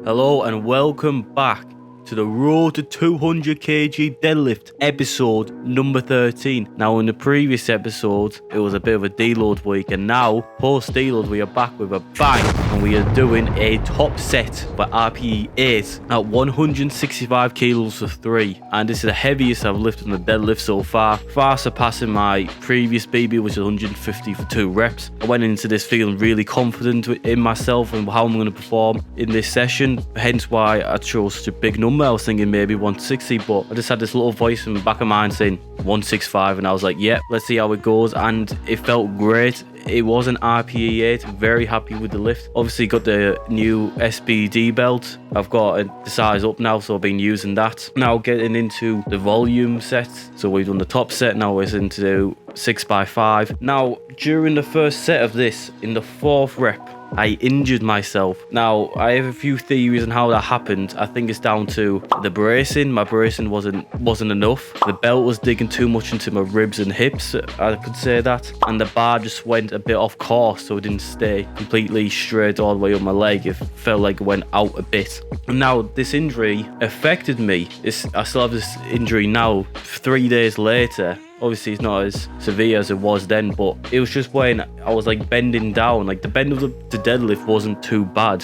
Hello and welcome back to the Road to 200 kg Deadlift episode number 13. Now in the previous episode it was a bit of a deload week, and now post deload we are back with a bang and we are doing a top set for RPE 8 at 165 kilos for 3, and this is the heaviest I've lifted on the deadlift so far, far surpassing my previous BB which is 150 for 2 reps. I went into this feeling really confident in myself and how I'm going to perform in this session, hence why I chose such a big number. I was thinking maybe 160, but I just had this little voice in the back of my mind saying 165, and I was like, yeah, let's see how it goes, and it felt great. It was an RPE 8, very happy with the lift. Obviously got the new SBD belt. I've got the size up now, so I've been using that. Now getting into the volume set. So we've done the top set, now we're into 6x5. Now during the first set of this, in the 4th rep, I injured myself. Now I have a few theories on how that happened. I think it's down to the bracing. My bracing wasn't enough. The belt was digging too much into my ribs and hips, I could say that, and the bar just went a bit off course, so it didn't stay completely straight all the way up my leg. It felt like it went out a bit. Now this injury affected me. I still have this injury now 3 days later. Obviously it's not as severe as it was then, but it was just when I was like bending down, like the bend of the deadlift wasn't too bad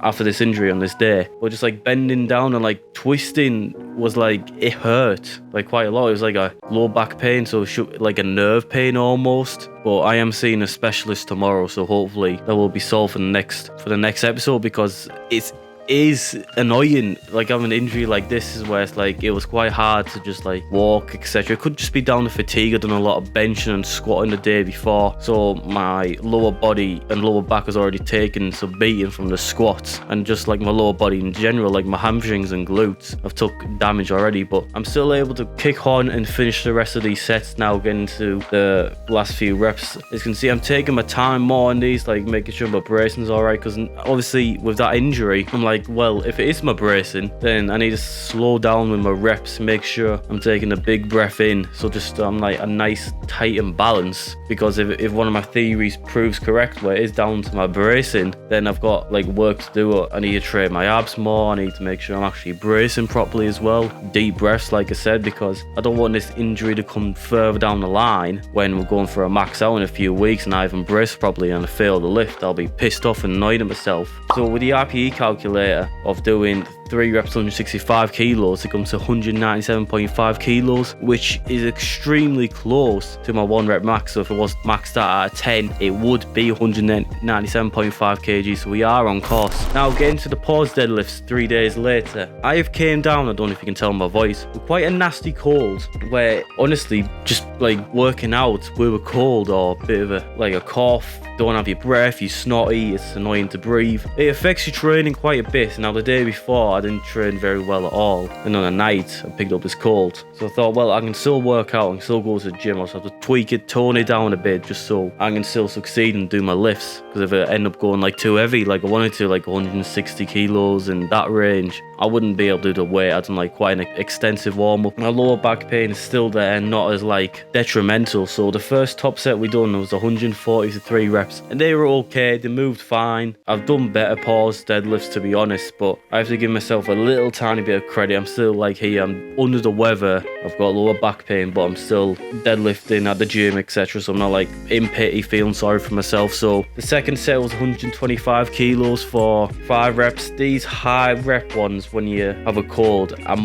after this injury on this day, but just like bending down and like twisting was like, it hurt like quite a lot. It was like a low back pain, so like a nerve pain almost. But I am seeing a specialist tomorrow, so hopefully that will be solved for the next episode, because it is annoying. Like having an injury like this is where it's like it was quite hard to just like walk, etc. It could just be down to fatigue. I've done a lot of benching and squatting the day before, so my lower body and lower back has already taken some beating from the squats, and just like my lower body in general, like my hamstrings and glutes have took damage already. But I'm still able to kick on and finish the rest of these sets now, getting to the last few reps. As you can see, I'm taking my time more on these, like making sure my bracing's alright, because obviously with that injury I'm like, well, if it is my bracing, then I need to slow down with my reps, make sure I'm taking a big breath in, so just I'm like a nice tight and balance. Because if one of my theories proves correct, where it is down to my bracing, then I've got like work to do. I need to train my abs more, I need to make sure I'm actually bracing properly as well, deep breaths like I said, because I don't want this injury to come further down the line when we're going for a max out in a few weeks and I haven't braced properly and I fail the lift. I'll be pissed off and annoyed at myself. So with the RPE calculator of doing 3 reps 165 kilos, it comes to 197.5 kilos, which is extremely close to my 1 rep max. So if it was maxed out at a 10, it would be 197.5 kg, so we are on course. Now getting to the pause deadlifts 3 days later, I have came down, I don't know if you can tell my voice, with quite a nasty cold, where honestly just like working out with a cold or a bit of a cough, don't have your breath, you're snotty, it's annoying to breathe. It affects your training quite a bit. Now the day before I didn't train very well at all, and on a night I picked up this cold, so I thought, well, I can still work out, I can still go to the gym. I just have to tweak it, tone it down a bit, just so I can still succeed and do my lifts. Because if I end up going like too heavy, like I wanted to, like 160 kilos in that range, I wouldn't be able to do the weight. I've done like quite an extensive warm-up. My lower back pain is still there and not as like detrimental. So the first top set we done was 140 to 3 reps, and they were okay, they moved fine. I've done better pause deadlifts to be honest, but I have to give myself a little tiny bit of credit. I'm still like, hey, I'm under the weather, I've got lower back pain, but I'm still deadlifting at the gym, etc. So I'm not like in pity feeling sorry for myself. So the second set was 125 kilos for 5 reps. These high rep ones, when you have a cold, are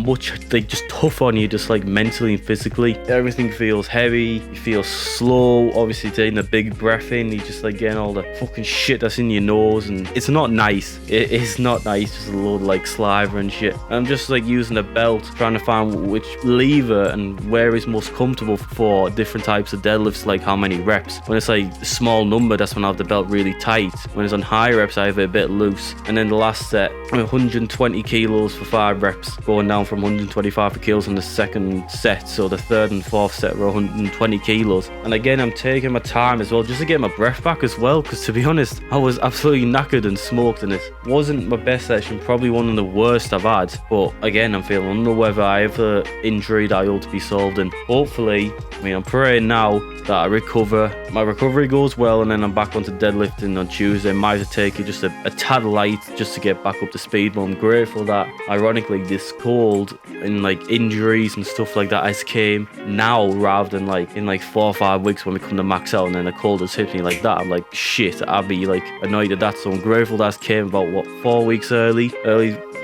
just tough on you, just like mentally and physically. Everything feels heavy, you feel slow. Obviously taking a big breath in, you just like getting all the fucking shit that's in your nose, and it's not nice. It is not nice, just a load of like saliva and shit. I'm just like using a belt, trying to find which lever and where is most comfortable for different types of deadlifts, like how many reps. When it's like a small number, that's when I have the belt really tight. When it's on high reps, I have it a bit loose. And then the last set, 120 kilos kilos for 5 reps, going down from 125 kilos in the second set. So the third and fourth set were 120 kilos. And again, I'm taking my time as well, just to get my breath back as well, because to be honest, I was absolutely knackered and smoked, and it wasn't my best session, probably one of the worst I've had. But again, I'm feeling under the weather. I have an injury that I ought to be solved, and hopefully, I'm praying now that I recover, my recovery goes well, and then I'm back onto deadlifting on Tuesday. Might have to take it just a tad light just to get back up to speed, but I'm grateful that ironically this cold and like injuries and stuff like that has came now rather than like in like 4 or 5 weeks when we come to max out and then the cold has hit me like that. I'm like, shit, I'd be like annoyed at that. So I'm grateful that's came about 4 weeks early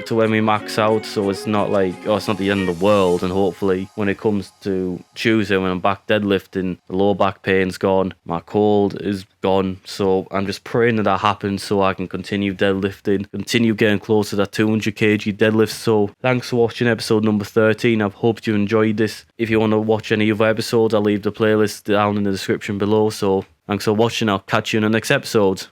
to when we max out, so it's not like, oh, it's not the end of the world. And hopefully when it comes to Tuesday when I'm back deadlifting, the lower back pain's gone, my cold is gone. So I'm just praying that happens so I can continue deadlifting, continue getting close to that 200 kg deadlift. So thanks for watching episode number 13. I've hoped you enjoyed this. If you want to watch any other episodes, I'll leave the playlist down in the description below. So thanks for watching. I'll catch you in the next episode.